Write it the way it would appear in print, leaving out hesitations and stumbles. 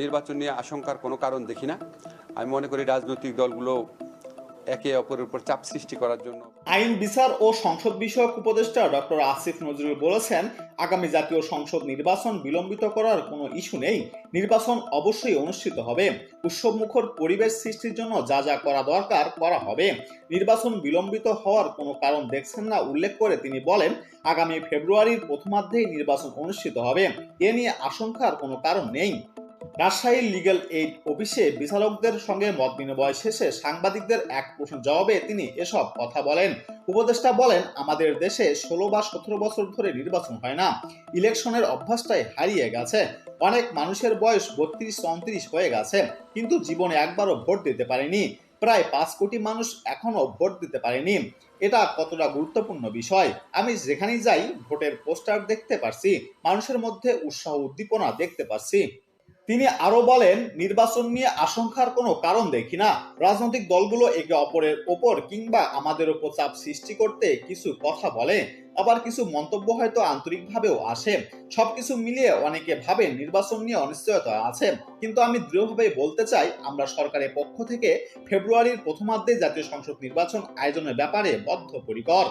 নির্বাচন নিয়ে আশঙ্কার কোনো কারণ দেখি না। আমি মনে করি রাজনৈতিক দলগুলো একে অপরের উপর চাপ সৃষ্টি করার জন্য। আইন, বিচার ও সংসদ বিষয়ক উপদেষ্টা ডক্টর আসিফ নজরুল বলেছেন, আগামী জাতীয় সংসদ নির্বাচন বিলম্বিত করার কোনো ইস্যু নেই। নির্বাচন অবশ্যই অনুষ্ঠিত হবে। উৎসবমুখর পরিবেশ সৃষ্টির জন্য যা যা করা দরকার করা হবে। নির্বাচন বিলম্বিত হওয়ার কোনো কারণ দেখছেন না উল্লেখ করে তিনি বলেন, আগামী ফেব্রুয়ারির প্রথমার্ধেই নির্বাচন অনুষ্ঠিত হবে। এ নিয়ে আশঙ্কার কোনো কারণ নেই। রাজশাহীর লিগ্যাল এইড অফিসে বিচারকদের সঙ্গে মত বিনিময় শেষে সাংবাদিকদের এক প্রশ্নের জবাবে তিনি এসব কথা বলেন। উপদেষ্টা বলেন, আমাদের দেশে 16 বা 17 বছর ধরে নির্বাচন হয় না। ইলেকশনের অভ্যাসটাই হারিয়ে গেছে। অনেক মানুষের বয়স 32-34 হয়ে গেছে, কিন্তু জীবনে একবারও ভোট দিতে পারেনি। প্রায় 5 কোটি মানুষ এখনো ভোট দিতে পারেনি। এটা কতটা গুরুত্বপূর্ণ বিষয়। আমি যেখানেই যাই ভোটের পোস্টার দেখতে পারছি, মানুষের মধ্যে উৎসাহ উদ্দীপনা দেখতে পাচ্ছি। তিনি আরো বলেন, নির্বাচন নিয়ে আশঙ্কার কোনো কারণ দেখি না। রাজনৈতিক দলগুলো একে অপরের ওপর কিংবা আমাদের ওপর চাপ সৃষ্টি করতে কিছু কথা বলে, আবার কিছু মন্তব্য হয়তো আন্তরিকভাবেও আসে। সবকিছু মিলিয়ে অনেকে ভাবেন নির্বাচন নিয়ে অনিশ্চয়তা আছে, কিন্তু আমি দৃঢ়ভাবে বলতে চাই, আমরা সরকারের পক্ষ থেকে ফেব্রুয়ারির প্রথমার্ধে জাতীয় সংসদ নির্বাচন আয়োজনের ব্যাপারে বদ্ধপরিকর।